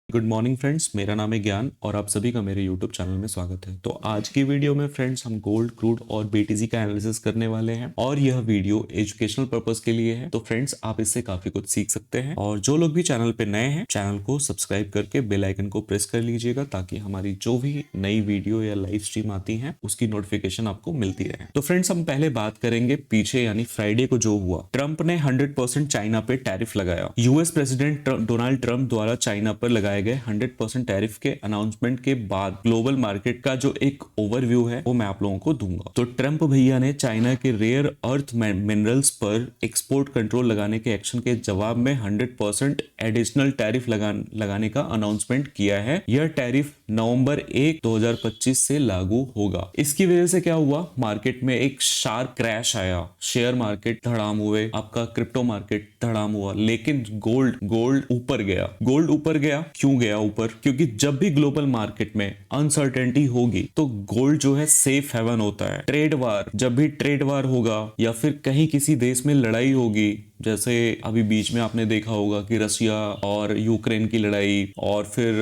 Good morning friends, मेरा नाम है ज्ञान और आप सभी का मेरे यूट्यूब चैनल में स्वागत है। तो आज की वीडियो में फ्रेंड्स हम गोल्ड, क्रूड और बीटीसी का एनालिसिस करने वाले हैं और यह वीडियो एजुकेशनल पर्पस के लिए है। तो फ्रेंड्स आप इससे काफी कुछ सीख सकते हैं और जो लोग भी चैनल पे नए हैं चैनल को सब्सक्राइब करके बेल आइकन को प्रेस कर लीजिएगा ताकि हमारी जो भी नई वीडियो या लाइव स्ट्रीम आती है उसकी नोटिफिकेशन आपको मिलती रहे। तो फ्रेंड्स हम पहले बात करेंगे पीछे यानी फ्राइडे को जो हुआ। ट्रंप ने 100% चाइना पे टैरिफ लगाया। यूएस प्रेसिडेंट डोनाल्ड ट्रंप द्वारा चाइना पर लगाए गए 100% टैरिफ के अनाउंसमेंट के बाद ग्लोबल मार्केट का जो एक ओवरव्यू है वो मैं आप लोगों को दूंगा। तो ट्रंप भैया ने चाइना के रेयर अर्थ मिनरल्स पर एक्सपोर्ट कंट्रोल लगाने के एक्शन के जवाब में 100% एडिशनल टैरिफ लगाने का अनाउंसमेंट किया है। यह टैरिफ नवंबर 1, 2025 से लागू होगा। इसकी वजह से क्या हुआ, मार्केट में एक शार्प क्रैश आया, शेयर मार्केट धड़ाम हुए, आपका क्रिप्टो मार्केट धड़ाम हुआ, लेकिन गोल्ड ऊपर गया। गोल्ड ऊपर गया, क्यों गया ऊपर? क्योंकि जब भी ग्लोबल मार्केट में अनसर्टेनिटी होगी तो गोल्ड जो है सेफ हेवन होता है। ट्रेड वार, जब भी ट्रेड वार होगा या फिर कहीं किसी देश में लड़ाई होगी, जैसे अभी बीच में आपने देखा होगा कि रशिया और यूक्रेन की लड़ाई और फिर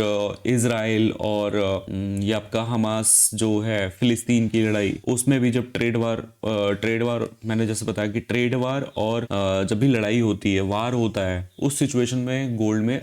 इजराइल और ये आपका हमास जो है फिलिस्तीन की लड़ाई, उसमें भी जब ट्रेड वार मैंने जैसे बताया कि ट्रेड वार और जब भी लड़ाई होती है, वार होता है, उस सिचुएशन में गोल्ड में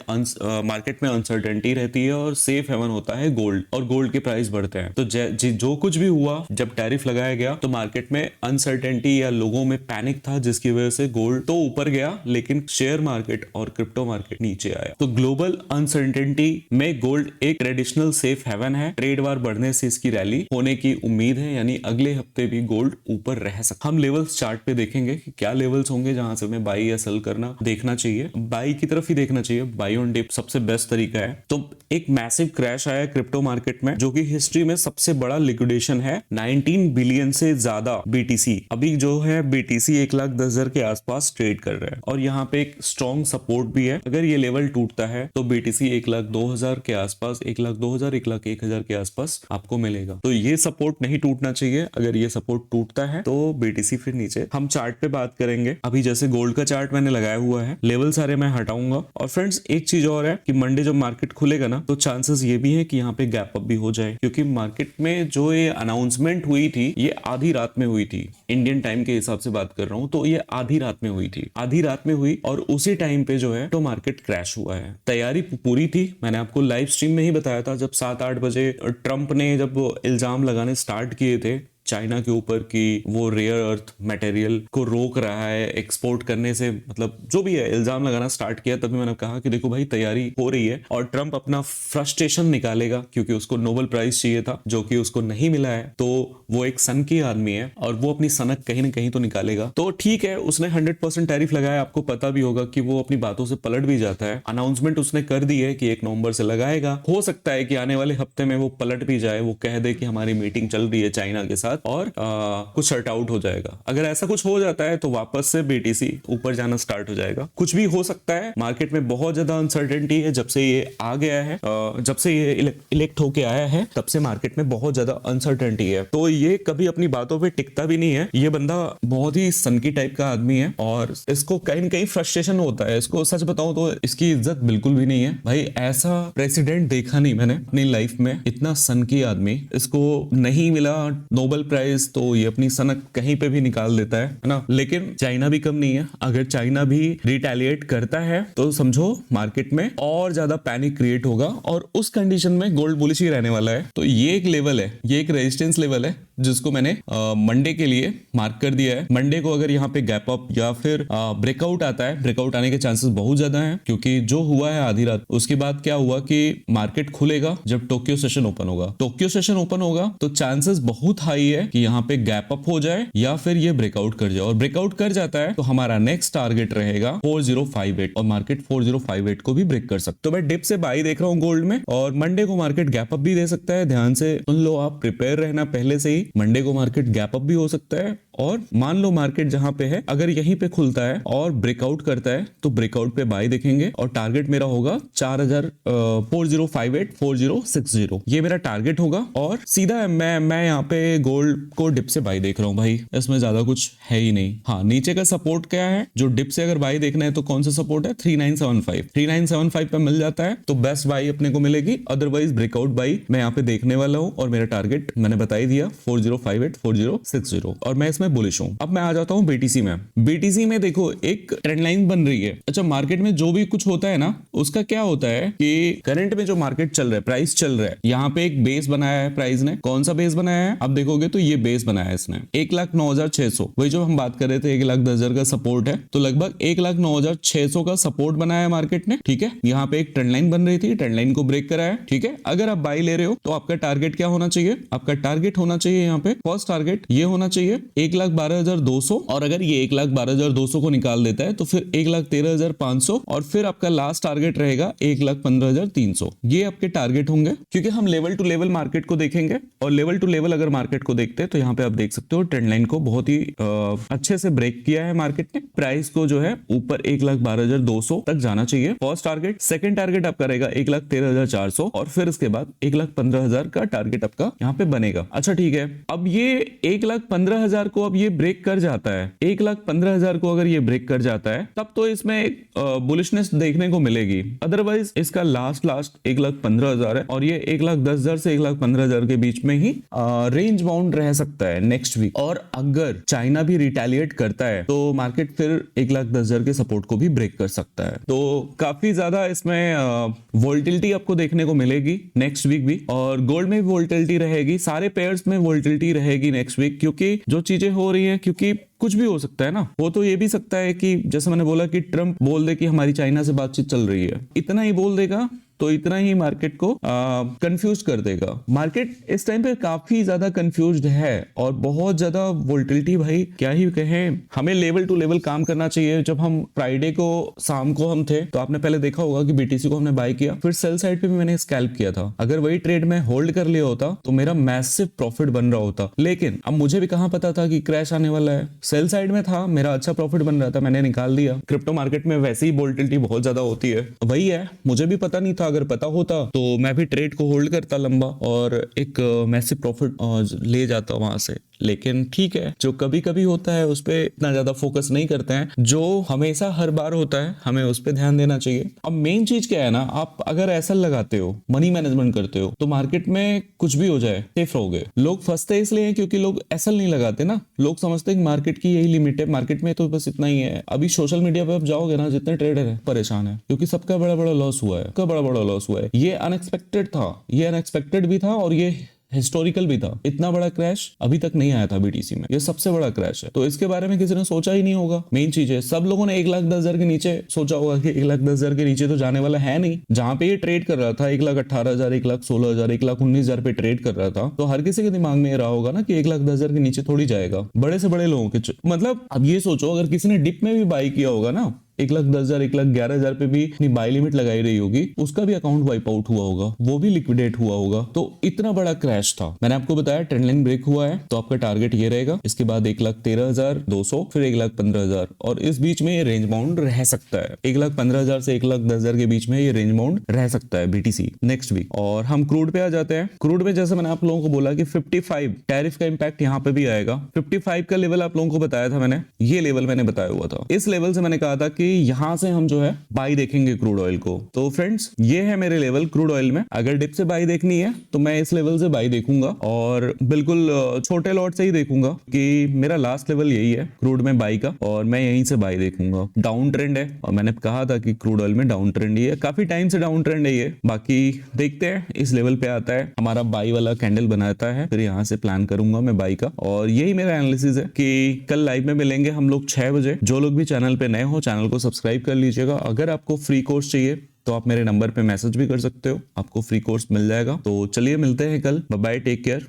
मार्केट में अनसर्टेनिटी रहती है और सेफ हेवन होता है गोल्ड, और गोल्ड के प्राइस बढ़ते हैं। तो जो कुछ भी हुआ जब टैरिफ लगाया गया तो मार्केट में अनसर्टेनिटी या लोगों में पैनिक था, जिसकी वजह से गोल्ड तो ऊपर गया लेकिन शेयर मार्केट और क्रिप्टो मार्केट नीचे आया। तो ग्लोबल अनसर्टेनिटी में गोल्ड एक ट्रेडिशनल सेफ हेवन है। ट्रेड वार बढ़ने से इसकी रैली होने की उम्मीद है, यानी अगले हफ्ते भी गोल्ड ऊपर रह सकता। हम लेवल्स चार्ट पे देखेंगे कि क्या लेवल्स होंगे जहां से हमें बाई या सेल करना देखना चाहिए। बाई की तरफ ही देखना चाहिए, बाई ऑन डिप सबसे बेस्ट तरीका है। तो एक मैसिव क्रैश आया क्रिप्टो मार्केट में, जो कि हिस्ट्री में सबसे बड़ा लिक्विडेशन है। 19 बिलियन से ज्यादा बीटीसी, अभी जो है बीटीसी 1,10,000 के आसपास ट्रेड कर रहा है और यहाँ पे एक स्ट्रॉन्ग सपोर्ट भी है। अगर ये लेवल टूटता है तो बीटीसी 1,02,000 के आसपास, 1,02,000 1,01,000 के आसपास आपको मिलेगा। तो ये सपोर्ट नहीं टूटना चाहिए। अगर ये सपोर्ट टूटता है तो बीटीसी फिर नीचे। हम चार्ट पे बात करेंगे। अभी जैसे गोल्ड का चार्ट मैंने लगाया हुआ है, लेवल सारे मैं हटाऊंगा। और फ्रेंड्स एक चीज और है कि मंडे जब मार्केट खुलेगा ना तो चांसेस ये भी है कि यहाँ पे गैप अप भी हो जाए, क्योंकि मार्केट में जो ये अनाउंसमेंट हुई थी ये आधी रात में हुई थी। इंडियन टाइम के हिसाब से बात कर रहा हूँ, तो ये आधी रात में हुई थी, आधी रात में हुई और उसी टाइम पे जो है तो मार्केट क्रैश हुआ है। तैयारी पूरी थी, मैंने आपको लाइव स्ट्रीम में ही बताया था। जब 7-8 बजे ट्रंप ने जब इल्जाम लगाने स्टार्ट किए थे चाइना के ऊपर कि वो रेयर अर्थ मटेरियल को रोक रहा है एक्सपोर्ट करने से, मतलब जो भी है इल्जाम लगाना स्टार्ट किया, तभी मैंने कहा कि देखो भाई तैयारी हो रही है और ट्रंप अपना फ्रस्ट्रेशन निकालेगा, क्योंकि उसको नोबेल प्राइज चाहिए था जो कि उसको नहीं मिला है। तो वो एक सन की आदमी है और वो अपनी सनक कहीं ना कहीं तो निकालेगा। तो ठीक है, उसने 100% टैरिफ लगाया। आपको पता भी होगा कि वो अपनी बातों से पलट भी जाता है। अनाउंसमेंट उसने कर दी है कि 1 नवंबर से लगाएगा। हो सकता है कि आने वाले हफ्ते में वो पलट भी जाए, वो कह दे कि हमारी मीटिंग चल रही है चाइना के साथ और कुछ शर्ट आउट हो जाएगा। अगर ऐसा कुछ हो जाता है तो वापस से बीटीसी ऊपर जाना स्टार्ट हो जाएगा। कुछ भी हो सकता है, मार्केट में बहुत ज्यादा अनसर्टेनिटी है। जब से ये आ गया है, जब से ये इलेक्ट होके आया है, तब से मार्केट में बहुत ज्यादा अनसर्टेनिटी है। तो ये कभी अपनी बातों पे टिकता भी नहीं है। ये बंदा बहुत ही सनकी टाइप का आदमी है और इसको कहीं न कहीं फ्रस्ट्रेशन होता है। इसको सच बताऊं तो इसकी इज्जत बिल्कुल भी नहीं है भाई। ऐसा प्रेसिडेंट देखा नहीं मैंने अपनी लाइफ में, इतना सनकी आदमी। इसको नहीं मिला नोबेल प्राइज तो ये अपनी सनक कहीं पे भी निकाल देता है ना। लेकिन चाइना भी कम नहीं है। अगर चाइना भी रिटेलिएट करता है तो समझो मार्केट में और ज्यादा पैनिक क्रिएट होगा और उस कंडीशन में गोल्ड बुलिश ही रहने वाला है। तो ये एक लेवल है, ये एक रेजिस्टेंस लेवल है जिसको मैंने मंडे के लिए मार्क कर दिया है। मंडे को अगर यहाँ पे गैप अप या फिर ब्रेकआउट आता है, ब्रेकआउट आने के चांसेस बहुत ज्यादा हैं, क्योंकि जो हुआ है आधी रात, उसके बाद क्या हुआ कि मार्केट खुलेगा जब टोक्यो सेशन ओपन होगा। टोक्यो सेशन ओपन होगा तो चांसेस बहुत हाई है कि यहाँ पे गैप अप हो जाए या फिर ये ब्रेकआउट कर जाए। और ब्रेकआउट कर जाता है तो हमारा नेक्स्ट टारगेट रहेगा 4058 और मार्केट 4058 को भी ब्रेक कर सकते। तो मैं डिप से बाई देख रहा हूँ गोल्ड में और मंडे को मार्केट गैप अप भी दे सकता है। ध्यान से सुन लो, आप प्रिपेयर रहना पहले से ही। मंडे को मार्केट गैप अप भी हो सकता है और मान लो मार्केट जहां पे है, अगर यहीं पे खुलता है और ब्रेकआउट करता है तो ब्रेकआउट पे बाय देखेंगे और टारगेट मेरा होगा 4058 4060, ये मेरा टारगेट होगा। और सीधा मैं यहाँ पे गोल्ड को डिप से बाय देख रहा हूँ भाई, इसमें ज्यादा कुछ है ही नहीं। हाँ, नीचे का सपोर्ट क्या है, जो डिप से अगर बाय देखना है तो कौन सा सपोर्ट है, 3975 पे मिल जाता है तो बेस्ट बाय अपने को मिलेगी, अदरवाइज ब्रेकआउट बाय मैं यहाँ पे देखने वाला हूँ। और मेरा टारगेट मैंने बता ही दिया 4058 4060, और मैं इसमें बुलिश हूँ। अब मैं आ जाता हूँ बीटीसी में। बीटीसी में देखो एक ट्रेंड लाइन बन रही है। अच्छा, मार्केट में जो भी कुछ होता है ना, उसका क्या होता है कि करंट में जो मार्केट चल रहा है, प्राइस चल रहा है, यहाँ पे एक बेस बनाया है प्राइस ने। कौन सा बेस बनाया है, अब देखोगे तो ये बेस बनाया है इसने 1,09,600, वही जो हम बात कर रहे थे 1,10,000 का सपोर्ट है, तो लगभग 1,09,600 का सपोर्ट बनाया है मार्केट ने। ठीक है, यहाँ पे एक ट्रेंड लाइन बन रही थी, ट्रेंड लाइन को ब्रेक करा है। ठीक है, अगर आप बाई ले रहे हो तो आपका टारगेट क्या होना चाहिए, आपका टारगेट होना चाहिए यहाँ पे फर्स्ट टारगेट ये होना चाहिए 1,12,200, और अगर ये 1,12,200 को निकाल देता है तो फिर 1,13,500, और फिर आपका लास्ट टारगेट रहेगा 1,15,300। ये आपके टारगेट होंगे, क्योंकि हम लेवल टू लेवल मार्केट को देखेंगे। और लेवल टू लेवल अगर मार्केट को देखते हैं तो यहाँ पे आप देख सकते हो ट्रेंड लाइन को बहुत ही अच्छे से ब्रेक किया है मार्केट ने। प्राइस को जो है ऊपर 1,12,200 तक जाना चाहिए फर्स्ट टारगेट। सेकंड टारगेट आपका रहेगा 1,13,400, और फिर इसके बाद 1,15,000 का टारगेट आपका यहाँ पे बनेगा। अच्छा ठीक है, अब ये 1,15,000 को अब ये ब्रेक कर जाता है, 1,15,000 को अगर ये ब्रेक कर जाता है तब तो इसमें बुलिशनेस देखने को मिलेगी, अदरवाइज इसका लास्ट 1,15,000 है, और ये 1,10,000 से 1,15,000 के बीच में ही रेंज बाउंड रह सकता है नेक्स्ट वीक। और अगर चाइना भी रिटेलिएट करता है तो मार्केट फिर 1,10,000 के सपोर्ट को भी ब्रेक कर सकता है। तो काफी ज्यादा इसमें वोल्टिलिटी आपको देखने को मिलेगी नेक्स्ट वीक भी, और गोल्ड में भी वोल्टिलिटी रहेगी, सारे पेयर्स में वोल्टिलिटी रहेगी नेक्स्ट वीक, क्योंकि जो चीजें हो रही है, क्योंकि कुछ भी हो सकता है ना। वो तो ये भी सकता है कि जैसे मैंने बोला कि ट्रम्प बोल दे कि हमारी चाइना से बातचीत चल रही है, इतना ही बोल देगा तो इतना ही मार्केट को कंफ्यूज कर देगा। मार्केट इस टाइम पे काफी ज्यादा कंफ्यूज्ड है और बहुत ज्यादा वोल्टिलिटी, भाई क्या ही कहें। हमें लेवल टू लेवल काम करना चाहिए। जब हम फ्राइडे को शाम को हम थे तो आपने पहले देखा होगा कि बीटीसी को हमने बाय किया, फिर सेल साइड पे भी मैंने स्कैल्प किया था। अगर वही ट्रेड में होल्ड कर लिया होता तो मेरा मैसिव प्रॉफिट बन रहा होता, लेकिन अब मुझे भी कहां पता था कि क्रैश आने वाला है। सेल साइड में था, मेरा अच्छा प्रॉफिट बन रहा था, मैंने निकाल दिया। क्रिप्टो मार्केट में वैसे ही वोल्टिलिटी बहुत ज्यादा होती है, वही है, मुझे भी पता नहीं था। अगर पता होता तो मैं भी ट्रेड को होल्ड करता लंबा और एक मैसिव प्रॉफिट ले जाता वहां से। लेकिन ठीक है, जो कभी कभी होता है उस पर इतना ज्यादा फोकस नहीं करते हैं, जो हमेशा हर बार होता है हमें उस पर ध्यान देना चाहिए। अब मेन चीज क्या है ना, आप अगर ऐसा लगाते हो, मनी मैनेजमेंट करते हो, तो मार्केट में कुछ भी हो जाए सेफ रहोगे। लोग फंसते इसलिए हैं क्योंकि लोग ऐसा नहीं लगाते ना, लोग समझते हैं मार्केट की यही लिमिट है, मार्केट में तो बस इतना ही है। अभी सोशल मीडिया पे आप जाओगे ना, जितने ट्रेडर है परेशान है क्योंकि सबका बड़ा बड़ा लॉस हुआ है, सबका बड़ा बड़ा लॉस हुआ है। ये अनएक्सपेक्टेड था, ये अनएक्सपेक्टेड भी था और ये हिस्टोरिकल भी था। इतना बड़ा क्रैश अभी तक नहीं आया था बीटीसी में, ये सबसे बड़ा क्रैश है। तो इसके बारे में किसी ने सोचा ही नहीं होगा। मेन चीज है, सब लोगों ने 1,10,000 के नीचे सोचा होगा कि 1,10,000 के नीचे तो जाने वाला है नहीं। जहां पे ये ट्रेड कर रहा था 1,18,000, 1,16,000, 1,19,000 पे ट्रेड कर रहा था, तो हर किसी के दिमाग में ये रहा होगा ना कि 1,10,000 के नीचे थोड़ी जाएगा। बड़े से बड़े लोगों के मतलब अब ये सोचो, अगर किसी ने डिप में भी बाई किया होगा ना 1,10,000, 1,11,000 पे भी अपनी बाई लिमिट लगाई रही होगी, उसका भी अकाउंट वाइप आउट हुआ होगा, वो भी लिक्विडेट हुआ होगा। तो इतना बड़ा क्रैश था। मैंने आपको बताया ट्रेंड लाइन ब्रेक हुआ है तो आपका टारगेट ये रहेगा, इसके बाद 1,13,200, फिर 1,15,000, और इस बीच में ये रेंज बाउंड रह सकता है। 1,15,000 से 1,10,000 के बीच में ये रेंज बाउंड रह सकता है बीटीसी नेक्स्ट वीक। और हम क्रूड पे आ जाते हैं। क्रूड में जैसे मैंने आप लोगों को बोला कि 55 टैरिफ का इंपैक्ट यहाँ पे भी आएगा। 55 का लेवल आप लोगों को बताया था मैंने, ये लेवल मैंने बताया हुआ था। इस लेवल से मैंने कहा था कि यहां से हम जो है बाई देखेंगे क्रूड ऑयल को। तो फ्रेंड्स, ये है मेरे लेवल क्रूड ऑयल में। अगर डिप से बाई देखनी है तो मैं इस लेवल से बाई देखूंगा, और बिल्कुल छोटे लॉट से ही देखूंगा कि मेरा लास्ट लेवल यही है क्रूड में बाई का, और मैं यहीं से बाई देखूंगा। डाउन ट्रेंड है, और मैंने कहा था कि क्रूड ऑयल में डाउन ट्रेंड ही है, काफी टाइम से डाउन ट्रेंड है ये। बाकी देखते हैं, इस लेवल पे आता है हमारा बाई वाला कैंडल बनाता है, फिर यहाँ से प्लान करूंगा मैं बाई का। और यही मेरा एनालिसिस है कि कल लाइव में मिलेंगे हम लोग 6 बजे। जो लोग भी चैनल पे नए हो, चैनल को सब्सक्राइब कर लीजिएगा। अगर आपको फ्री कोर्स चाहिए तो आप मेरे नंबर पे मैसेज भी कर सकते हो, आपको फ्री कोर्स मिल जाएगा। तो चलिए मिलते हैं कल, बाय बाय, टेक केयर।